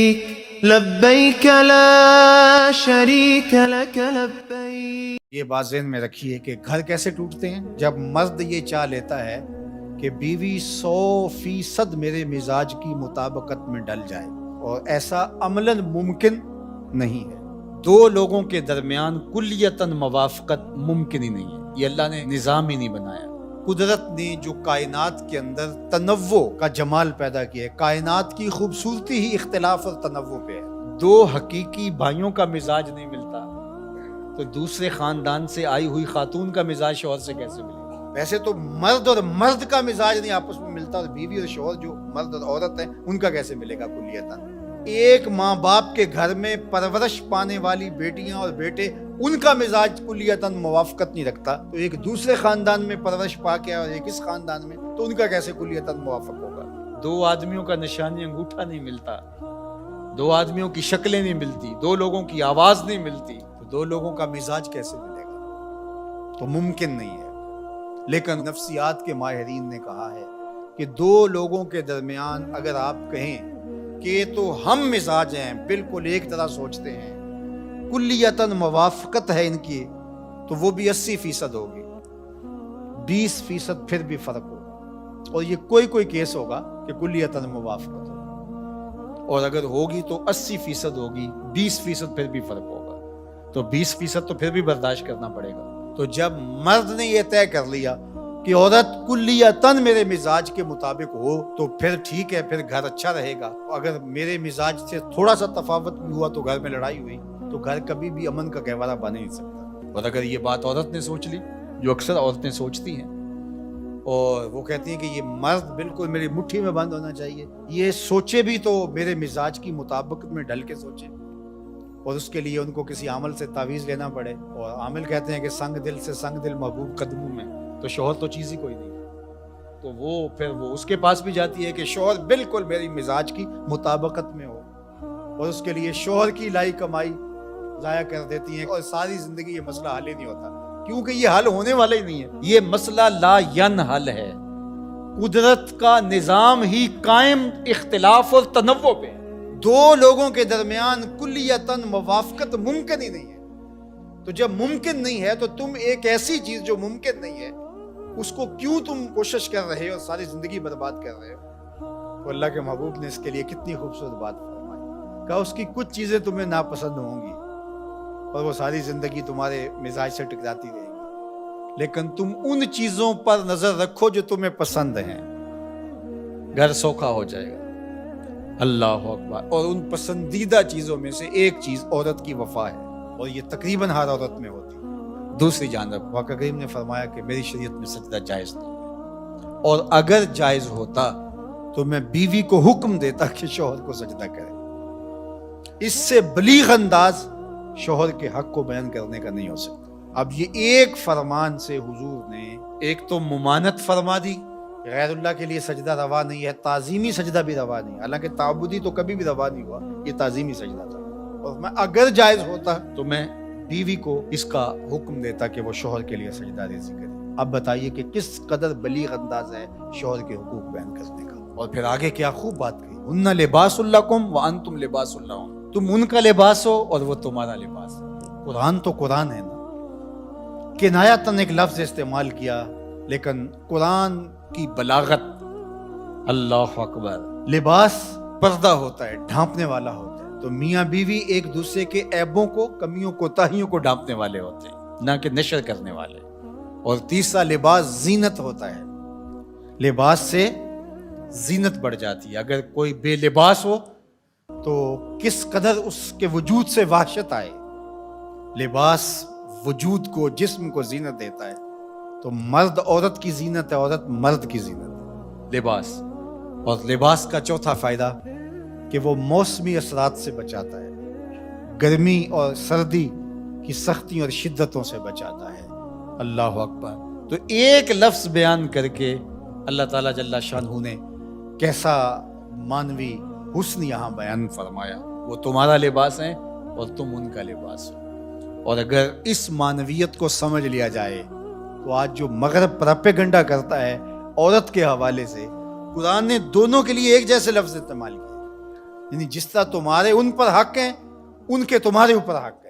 لبیک لا شریک لک لبیک۔ یہ بات ذہن میں رکھیے کہ گھر کیسے ٹوٹتے ہیں؟ جب مرد یہ چاہ لیتا ہے کہ بیوی 100% میرے مزاج کی مطابقت میں ڈل جائے، اور ایسا عملاً ممکن نہیں ہے۔ دو لوگوں کے درمیان کلیتاً موافقت ممکن ہی نہیں ہے، یہ اللہ نے نظام ہی نہیں بنایا۔ قدرت نے جو کائنات کے اندر تنوع کا جمال پیدا کیا ہے، کائنات کی خوبصورتی ہی اختلاف اور تنوع پہ ہے۔ دو حقیقی بھائیوں کا مزاج نہیں ملتا تو دوسرے خاندان سے آئی ہوئی خاتون کا مزاج شوہر سے کیسے ملے گا؟ ویسے تو مرد اور مرد کا مزاج نہیں آپس میں ملتا، اور بیوی اور شوہر جو مرد اور عورت ہیں ان کا کیسے ملے گا کلیتاً؟ ایک ماں باپ کے گھر میں پرورش پانے والی بیٹیاں اور بیٹے، ان کا مزاج کلیتاً موافقت نہیں رکھتا، تو ایک دوسرے خاندان میں پرورش پا کے اور ایک اس خاندان میں، تو ان کا کیسے کلیتاً موافق ہوگا؟ دو آدمیوں کا نشانی انگوٹھا نہیں ملتا، دو آدمیوں کی شکلیں نہیں ملتی، دو لوگوں کی آواز نہیں ملتی، تو دو لوگوں کا مزاج کیسے ملے گا؟ تو ممکن نہیں ہے۔ لیکن نفسیات کے ماہرین نے کہا ہے کہ دو لوگوں کے درمیان اگر آپ کہیں کہ تو ہم مزاج ہیں، بالکل ایک طرح سوچتے ہیں، کلیتاً موافقت ہے ان کی، تو وہ بھی 80% ہوگی، 20% پھر بھی فرق ہوگا، اور یہ کوئی کیس ہوگا کہ کلیتاً موافقت ہوگی، اور اگر ہوگی تو 80% ہوگی، 20% پھر بھی فرق ہوگا، تو 20% تو پھر بھی برداشت کرنا پڑے گا۔ تو جب مرد نے یہ طے کر لیا کہ عورت کلیتاً میرے مزاج کے مطابق ہو تو پھر ٹھیک ہے، پھر گھر اچھا رہے گا۔ اگر میرے مزاج سے تھوڑا سا تفاوت بھی ہوا تو گھر میں لڑائی ہوئی تو گھر کبھی بھی امن کا گہوارہ بن نہیں سکتا۔ اور اگر یہ بات عورت نے سوچ لی، جو اکثر عورتیں سوچتی ہیں، اور وہ کہتی ہیں کہ یہ مرد بالکل میری مٹھی میں بند ہونا چاہیے، یہ سوچے بھی تو میرے مزاج کی مطابقت میں ڈل کے سوچے، اور اس کے لیے ان کو کسی عامل سے تعویذ لینا پڑے، اور عامل کہتے ہیں کہ سنگ دل سے سنگ دل محبوب قدموں میں، تو شوہر تو چیز ہی کوئی نہیں ہے، تو وہ پھر وہ اس کے پاس بھی جاتی ہے کہ شوہر بالکل میری مزاج کی مطابقت میں ہو، اور اس کے لیے شوہر کی لائی کمائی ضائع کر دیتی ہیں، اور ساری زندگی یہ مسئلہ حل ہی نہیں ہوتا، کیونکہ یہ حل ہونے والا ہی نہیں ہے، یہ مسئلہ لا ینحل ہے۔ قدرت کا نظام ہی قائم اختلاف اور تنوع پہ ہے۔ دو لوگوں کے درمیان کلیتاً موافقت ممکن ہی نہیں ہے، تو جب ممکن نہیں ہے تو تم ایک ایسی چیز جو ممکن نہیں ہے اس کو کیوں تم کوشش کر رہے ہو، ساری زندگی برباد کر رہے ہو؟ تو اللہ کے محبوب نے اس کے لیے کتنی خوبصورت بات فرمائی، کہا اس کی کچھ چیزیں تمہیں ناپسند ہوں گی اور وہ ساری زندگی تمہارے مزاج سے ٹکراتی رہیں گی، لیکن تم ان چیزوں پر نظر رکھو جو تمہیں پسند ہیں، گھر سوکھا ہو جائے گا۔ اللہ اکبر۔ اور ان پسندیدہ چیزوں میں سے ایک چیز عورت کی وفا ہے، اور یہ تقریباً ہر عورت میں ہوتی ہے۔ دوسری جانب آقا کریم نے فرمایا کہ میری شریعت میں سجدہ جائز نہیں ہے، اور اگر جائز ہوتا تو میں بیوی کو حکم دیتا کہ شوہر کو سجدہ کرے۔ اس سے بلیغ انداز شوہر کے حق کو بیان کرنے کا نہیں ہو سکتا۔ اب یہ ایک فرمان سے حضور نے ایک تو ممانت فرما دی، غیر اللہ کے لیے سجدہ روا نہیں ہے، تعظیمی سجدہ بھی روا نہیں، حالانکہ تعبدی تو کبھی بھی روا نہیں ہوا، یہ تعظیمی سجدہ تھا، اور میں اگر جائز ہوتا تو میں بیوی کو اس کا حکم دیتا کہ وہ شوہر کے لیے سجدہ ریزی کرے۔ اب بتائیے کہ کس قدر بلیغ انداز ہے شوہر کے حقوق بیان کرنے کا۔ اور پھر آگے کیا خوب بات کہی، ہن لباس لکم وانتم لباس لہن، تم ان کا لباس ہو اور وہ تمہارا لباس ہے۔ قرآن تو قرآن ہے نا، کنایتاً ایک لفظ استعمال کیا، لیکن قرآن کی بلاغت، اللہ اکبر۔ لباس پردہ ہوتا ہے، ڈھانپنے والا ہوتا ہے، تو میاں بیوی ایک دوسرے کے عیبوں کو، کمیوں کوتاہیوں کو ڈھانپنے والے ہوتے ہیں، نہ کہ نشر کرنے والے۔ اور تیسرا لباس زینت ہوتا ہے، لباس سے زینت بڑھ جاتی ہے۔ اگر کوئی بے لباس ہو تو کس قدر اس کے وجود سے وحشت آئے۔ لباس وجود کو، جسم کو زینت دیتا ہے، تو مرد عورت کی زینت ہے، عورت مرد کی زینت ہے، لباس۔ اور لباس کا چوتھا فائدہ کہ وہ موسمی اثرات سے بچاتا ہے، گرمی اور سردی کی سختیوں اور شدتوں سے بچاتا ہے۔ اللہ اکبر۔ تو ایک لفظ بیان کر کے اللہ تعالیٰ جل شانہ نے کیسا مانوی حسن یہاں بیان فرمایا، وہ تمہارا لباس ہے اور تم ان کا لباس ہو۔ اور اگر اس مانویت کو سمجھ لیا جائے تو آج جو مغرب پراپیگنڈا کرتا ہے عورت کے حوالے سے، قرآن نے دونوں کے لیے ایک جیسے لفظ استعمال کیے، یعنی جس طرح تمہارے ان پر حق ہیں ان کے تمہارے اوپر حق ہے.